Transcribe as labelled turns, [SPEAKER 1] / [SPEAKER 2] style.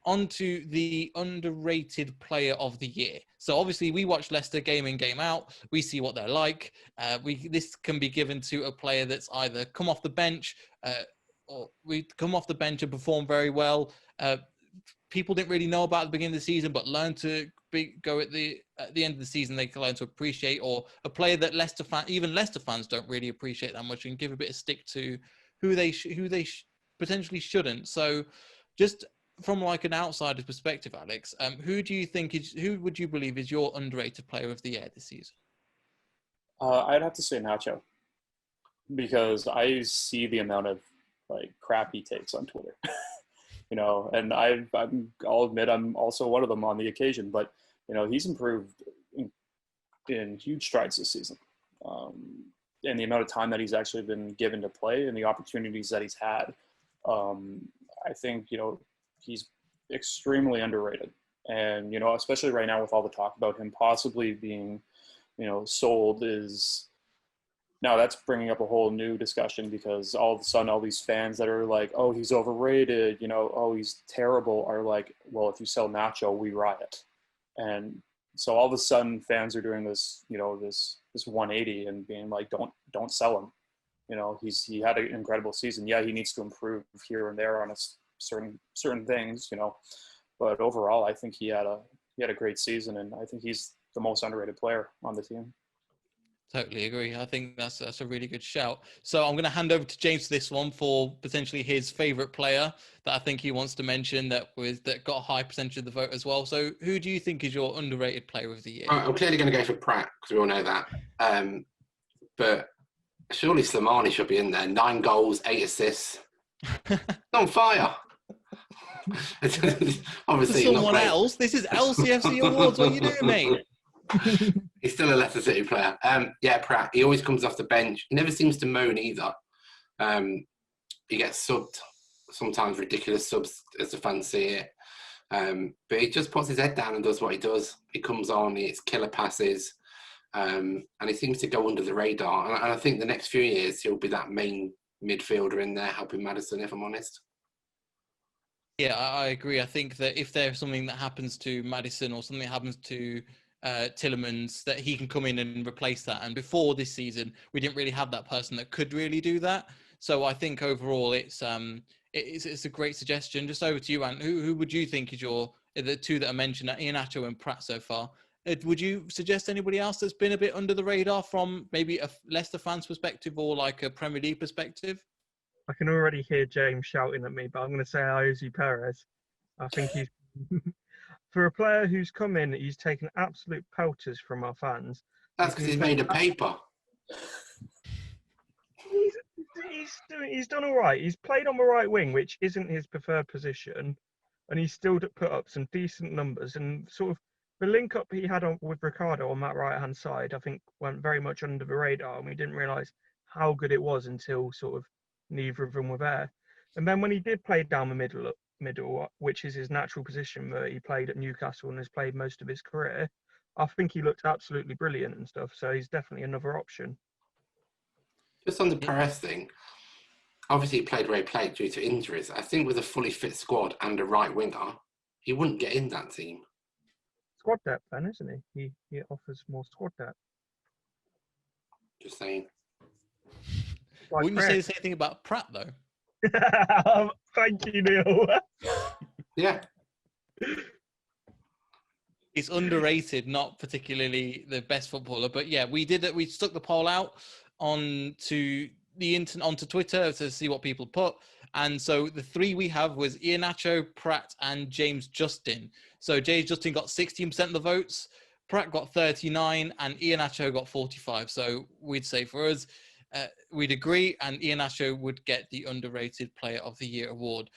[SPEAKER 1] onto the underrated player of the year. So obviously we watch Leicester game in, game out. We see what they're like. This can be given to a player that's either come off the bench, or we come off the bench and perform very well. People didn't really know about at the beginning of the season, but learn to go at the end of the season. They can learn to appreciate, or a player that even Leicester fans don't really appreciate that much, and give a bit of stick to who they potentially shouldn't. So, just from like an outsider's perspective, Alex, who would you believe is your underrated player of the year this season?
[SPEAKER 2] I'd have to say Nacho, because I see the amount of like crap he takes on Twitter. You know, and I'll admit I'm also one of them on the occasion, but you know, he's improved in huge strides this season. And the amount of time that he's actually been given to play and the opportunities that he's had, I think, you know, he's extremely underrated. And, you know, especially right now with all the talk about him possibly being, you know, sold is, now that's bringing up a whole new discussion, because all of a sudden all these fans that are like, oh, he's overrated, you know, oh, he's terrible, are like, well, if you sell Nacho, we riot. And so all of a sudden fans are doing this, you know, this 180 and being like, don't sell him. You know, he had an incredible season. Yeah, he needs to improve here and there on certain things, you know, but overall I think he had a great season, and I think he's the most underrated player on the team.
[SPEAKER 1] Totally agree. I think that's a really good shout. So I'm going to hand over to James for this one, for potentially his favourite player that I think he wants to mention that got a high percentage of the vote as well. So who do you think is your underrated player of the year?
[SPEAKER 3] I'm clearly going to go for Pratt, because we all know that. But surely Slimani should be in there. 9 goals, 8 assists. On fire. Obviously,
[SPEAKER 1] someone else. This is LCFC Awards. What are you doing, mate?
[SPEAKER 3] He's still a Leicester City player. Yeah, Pratt. He always comes off the bench. He never seems to moan either. He gets subbed, sometimes ridiculous subs as the fans see it. But he just puts his head down and does what he does. He comes on, it's killer passes, and he seems to go under the radar. And I think the next few years he'll be that main midfielder in there helping Maddison, if I'm honest.
[SPEAKER 1] Yeah, I agree. I think that if there's something that happens to Maddison or something happens to Tielemans, that he can come in and replace that. And before this season, we didn't really have that person that could really do that. So I think overall, it's a great suggestion. Just over to you, Ant. Who would you think is the two that I mentioned, Iheanacho and Pratt so far? Would you suggest anybody else that's been a bit under the radar from maybe a Leicester fan's perspective or like a Premier League perspective?
[SPEAKER 4] I can already hear James shouting at me, but I'm going to say Jose Perez. I think he's for a player who's come in, he's taken absolute pelters from our fans.
[SPEAKER 3] That's because he's made a paper.
[SPEAKER 4] He's done all right. He's played on the right wing, which isn't his preferred position, and he's still put up some decent numbers. And sort of the link up he had with Ricardo on that right hand side, I think, went very much under the radar, and we didn't realise how good it was until sort of neither of them were there. And then when he did play down the middle, which is his natural position that he played at Newcastle and has played most of his career, I think he looked absolutely brilliant and stuff. So he's definitely another option.
[SPEAKER 3] Just on the Perez thing, obviously he played where he played due to injuries. I think with a fully fit squad and a right winger, he wouldn't get in that team.
[SPEAKER 4] Squad depth then, isn't he? He offers more squad depth.
[SPEAKER 3] Just saying.
[SPEAKER 1] Like wouldn't you say the same thing about Pratt, though?
[SPEAKER 4] Thank you, Neil.
[SPEAKER 3] Yeah.
[SPEAKER 1] He's underrated, not particularly the best footballer. But yeah, we stuck the poll out onto Twitter to see what people put. And so the 3 we have was Iheanacho, Pratt, and James Justin. So James Justin got 16% of the votes, Pratt got 39, and Iheanacho got 45. So we'd say for us, we'd agree, and Iheanacho would get the Underrated Player of the Year award.